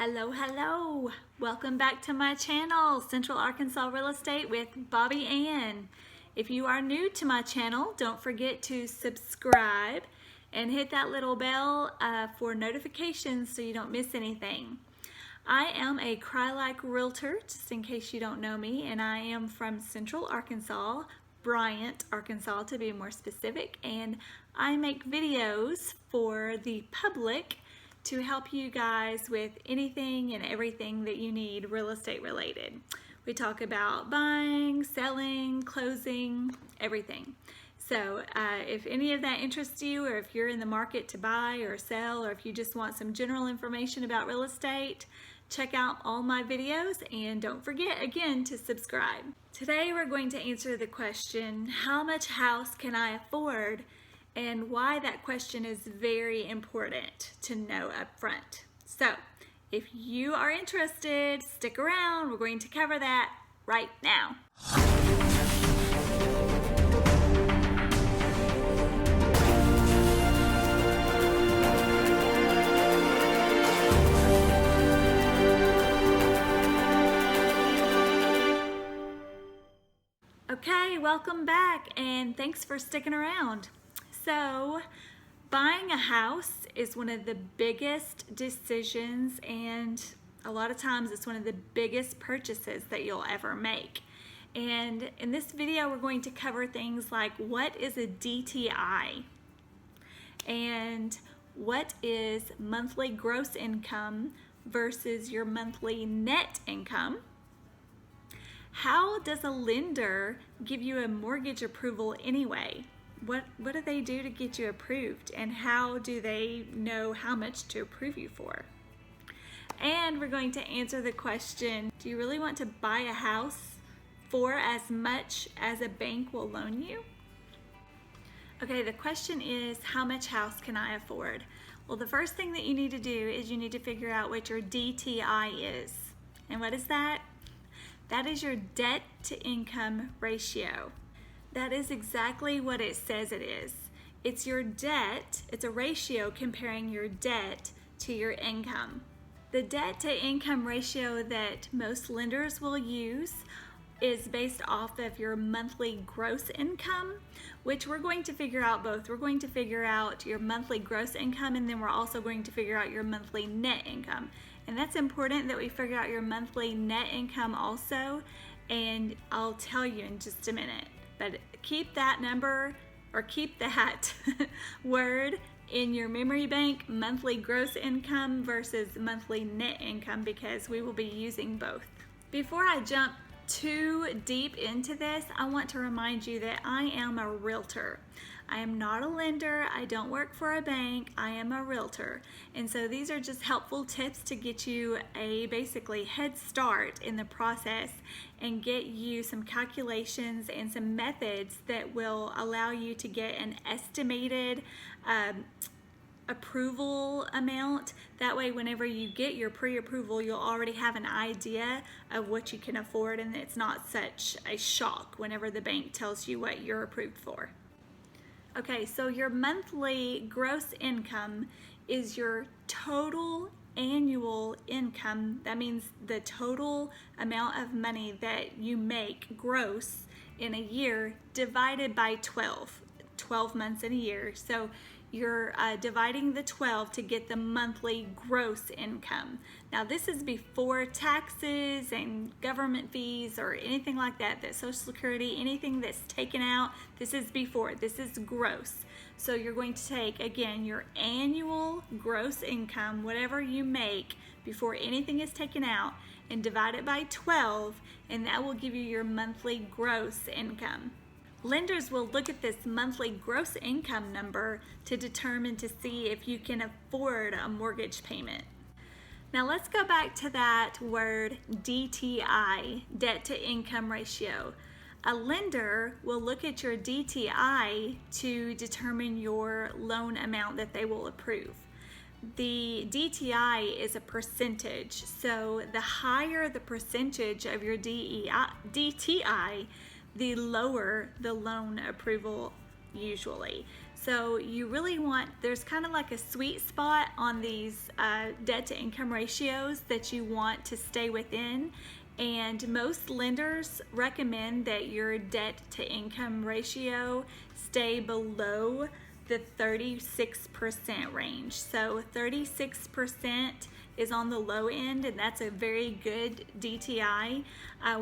Hello. Welcome back to my channel, Central Arkansas Real Estate with Bobbie Ann. If you are new to my channel, don't forget to subscribe and hit that little bell for notifications so you don't miss anything. I am a Crye-Leike Realtor, just in case you don't know me, and I am from Central Arkansas, Bryant, Arkansas to be more specific, and I make videos for the public to help you guys with anything and everything that you need real estate related. We talk about buying, selling, closing, everything. So if any of that interests you, or if you're in the market to buy or sell, or if you just want some general information about real estate, check out all my videos and don't forget again to subscribe. Today we're going to answer the question, how much house can I afford? And why that question is very important to know up front. So if you are interested, stick around. We're going to cover that right now. Okay, welcome back and thanks for sticking around. So, buying a house is one of the biggest decisions, and a lot of times it's one of the biggest purchases that you'll ever make. And in this video, we're going to cover things like what is a DTI and what is monthly gross income versus your monthly net income. How does a lender give you a mortgage approval anyway? What do they do to get you approved, and how do they know how much to approve you for? And we're going to answer the question, do you really want to buy a house for as much as a bank will loan you? Okay, the question is, how much house can I afford? Well, the first thing that you need to do is you need to figure out what your DTI is. And what is that? That is your debt to income ratio. That is exactly what it says it is. It's your debt, it's a ratio comparing your debt to your income. The debt to income ratio that most lenders will use is based off of your monthly gross income, which we're going to figure out both. We're going to figure out your monthly gross income, and then we're also going to figure out your monthly net income. And that's important that we figure out your monthly net income also, and I'll tell you in just a minute. But keep that number, or keep that word in your memory bank, monthly gross income versus monthly net income, because we will be using both. Before I jump too deep into this, I want to remind you that I am a realtor. I am not a lender, I don't work for a bank, I am a realtor. And so these are just helpful tips to get you a basically head start in the process and get you some calculations and some methods that will allow you to get an estimated approval amount. That way, whenever you get your pre-approval, you'll already have an idea of what you can afford, and it's not such a shock whenever the bank tells you what you're approved for. Okay, so your monthly gross income is your total annual income. That means the total amount of money that you make gross in a year divided by 12 months in a year. So you're dividing the 12 to get the monthly gross income. Now this is before taxes and government fees or anything like that, Social Security, anything that's taken out, this is before, this is gross. So you're going to take, again, your annual gross income, whatever you make before anything is taken out, and divide it by 12, and that will give you your monthly gross income. Lenders will look at this monthly gross income number to determine to see if you can afford a mortgage payment. Now let's go back to that word DTI, debt to income ratio. A lender will look at your DTI to determine your loan amount that they will approve. The DTI is a percentage, so the higher the percentage of your DTI, the lower the loan approval usually. So you really want, there's kind of like a sweet spot on these debt to income ratios that you want to stay within. And most lenders recommend that your debt to income ratio stay below the 36% range. So 36% is on the low end, and that's a very good DTI.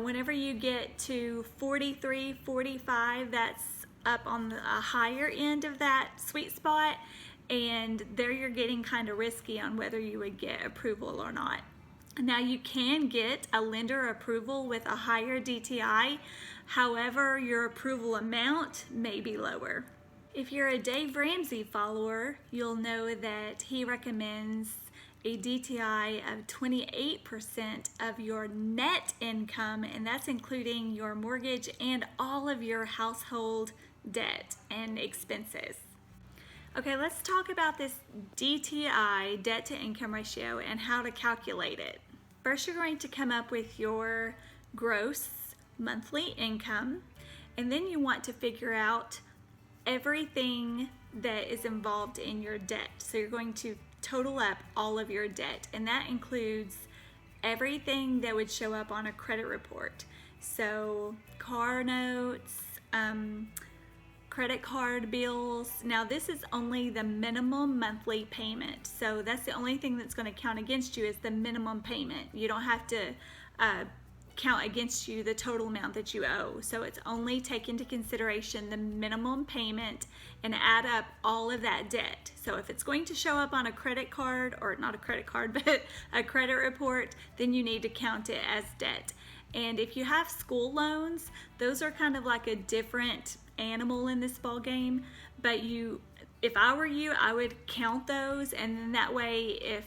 Whenever you get to 43, 45, that's up on the higher end of that sweet spot, and there you're getting kind of risky on whether you would get approval or not. Now you can get a lender approval with a higher DTI, however your approval amount may be lower. If you're a Dave Ramsey follower, you'll know that he recommends a DTI of 28% of your net income, and that's including your mortgage and all of your household debt and expenses. Okay, let's talk about this DTI, debt to income ratio, and how to calculate it. First, you're going to come up with your gross monthly income, and then you want to figure out everything that is involved in your debt. So you're going to total up all of your debt, and that includes everything that would show up on a credit report. So car notes, credit card bills. Now this is only the minimum monthly payment, so that's the only thing that's going to count against you is the minimum payment. You don't have to count against you the total amount that you owe. So it's only take into consideration the minimum payment and add up all of that debt. So if it's going to show up on a credit card, or not a credit card, but a credit report, then you need to count it as debt. And if you have school loans, those are kind of like a different animal in this ball game, but if I were you, I would count those, and then that way if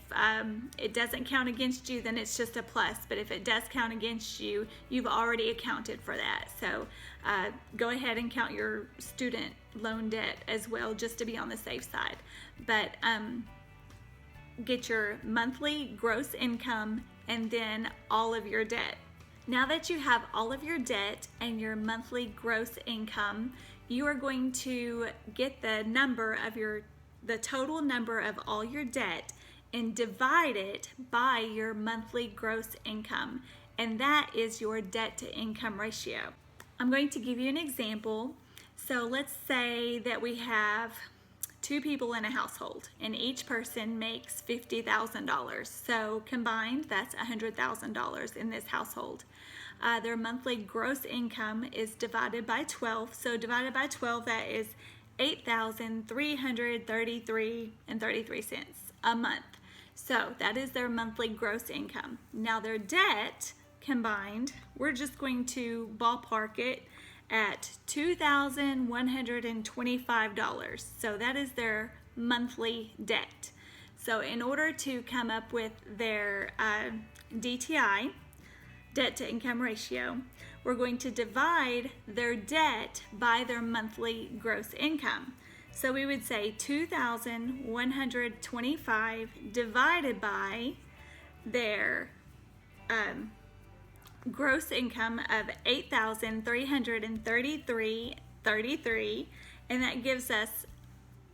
it doesn't count against you, then it's just a plus, but if it does count against you, you've already accounted for that. So go ahead and count your student loan debt as well, just to be on the safe side. But get your monthly gross income and then all of your debt. Now that you have all of your debt and your monthly gross income, you are going to get the total number of all your debt and divide it by your monthly gross income, and that is your debt to income ratio. I'm going to give you an example. So let's say that we have two people in a household and each person makes $50,000. So combined, that's $100,000 in this household. Their monthly gross income is divided by 12. So divided by 12, that is $8,333.33 a month. So that is their monthly gross income. Now their debt combined, we're just going to ballpark it at $2,125. So that is their monthly debt. So in order to come up with their DTI, debt to income ratio, we're going to divide their debt by their monthly gross income. So we would say 2,125 divided by their gross income of $8,333.33, and that gives us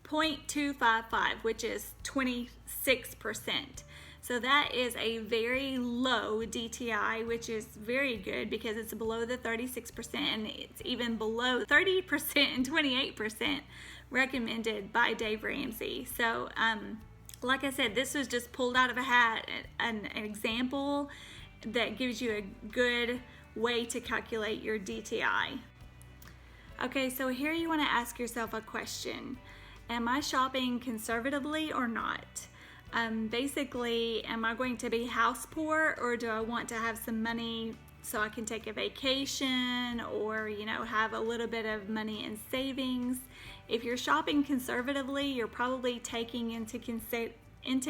0.255, which is 26%. So that is a very low DTI, which is very good because it's below the 36%, and it's even below 30% and 28% recommended by Dave Ramsey. So like I said, this was just pulled out of a hat, an example that gives you a good way to calculate your DTI. Okay, so here you want to ask yourself a question. Am I shopping conservatively or not? Basically, am I going to be house poor, or do I want to have some money so I can take a vacation, or have a little bit of money in savings? If you're shopping conservatively, you're probably taking into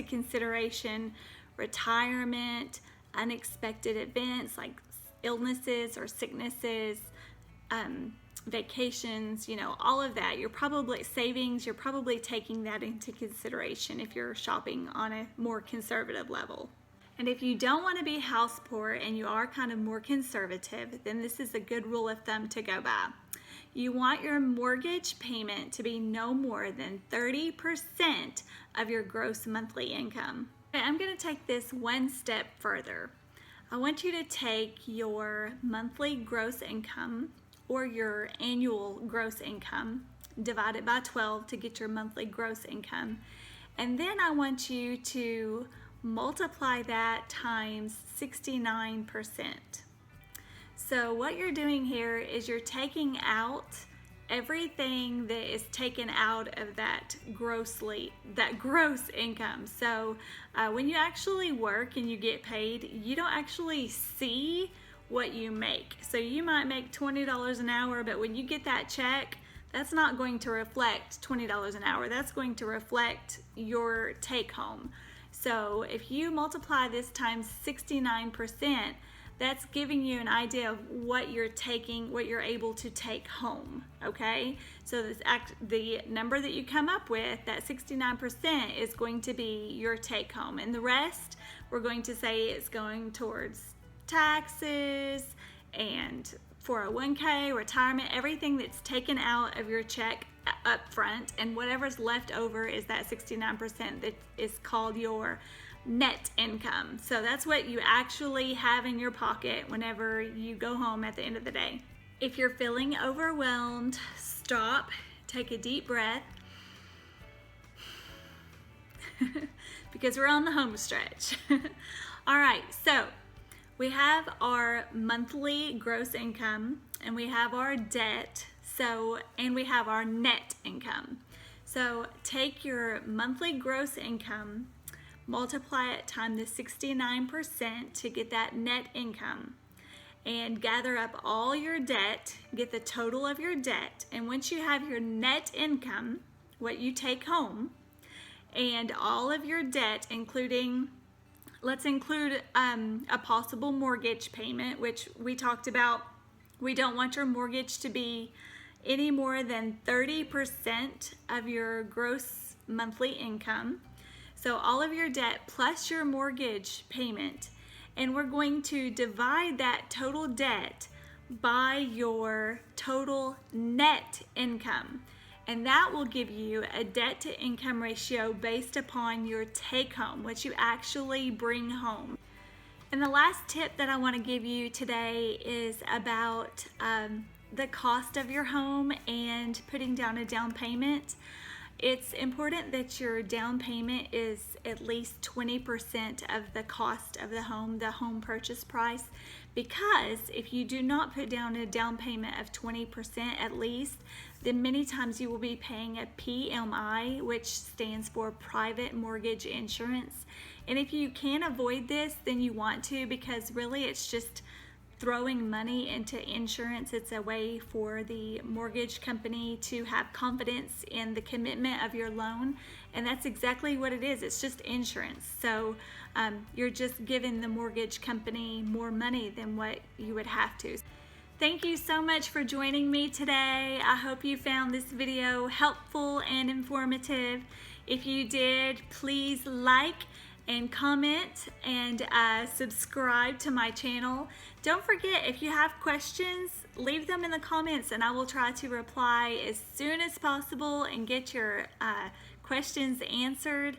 consideration retirement, unexpected events like illnesses or sicknesses, vacations, all of that. You're probably savings, you're probably taking that into consideration if you're shopping on a more conservative level. And if you don't want to be house poor and you are kind of more conservative, then this is a good rule of thumb to go by. you want your mortgage payment to be no more than 30% of your gross monthly income. Okay, I'm going to take this one step further. I want you to take your monthly gross income or your annual gross income, divide it by 12 to get your monthly gross income, and then I want you to multiply that times 69%. So what you're doing here is you're taking out everything that is taken out of that gross income. So when you actually work and you get paid, you don't actually see what you make. So you might make $20 an hour, but when you get that check, that's not going to reflect $20 an hour. That's going to reflect your take home. So if you multiply this times 69%, that's giving you an idea of what you're able to take home, okay? So the number that you come up with, that 69%, is going to be your take home. And the rest, we're going to say it's going towards taxes and 401k, retirement, everything that's taken out of your check up front, and whatever's left over is that 69% that is called your net income. So that's what you actually have in your pocket whenever you go home at the end of the day. If you're feeling overwhelmed, stop, take a deep breath, because we're on the home stretch. All right, so we have our monthly gross income, and we have our debt, and we have our net income. So take your monthly gross income, multiply it times the 69% to get that net income, and gather up all your debt, get the total of your debt, and once you have your net income, what you take home, and all of your debt, including, let's include a possible mortgage payment, which we talked about. We don't want your mortgage to be any more than 30% of your gross monthly income. So all of your debt plus your mortgage payment, and we're going to divide that total debt by your total net income, and that will give you a debt to income ratio based upon your take home, what you actually bring home. And the last tip that I want to give you today is about the cost of your home and putting down a down payment. It's important that your down payment is at least 20% of the cost of the home purchase price, because if you do not put down a down payment of 20% at least, then many times you will be paying a PMI, which stands for private mortgage insurance. And if you can avoid this, then you want to, because really it's just throwing money into insurance. It's a way for the mortgage company to have confidence in the commitment of your loan, and that's exactly what it is. It's just insurance. So you're just giving the mortgage company more money than what you would have to. Thank you so much for joining me today. I hope you found this video helpful and informative. If you did, please like and comment and subscribe to my channel. Don't forget, if you have questions, leave them in the comments and I will try to reply as soon as possible and get your questions answered.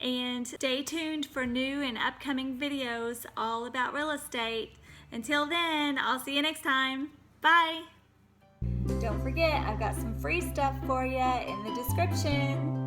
And stay tuned for new and upcoming videos all about real estate. Until then, I'll see you next time. Bye. Don't forget, I've got some free stuff for you in the description.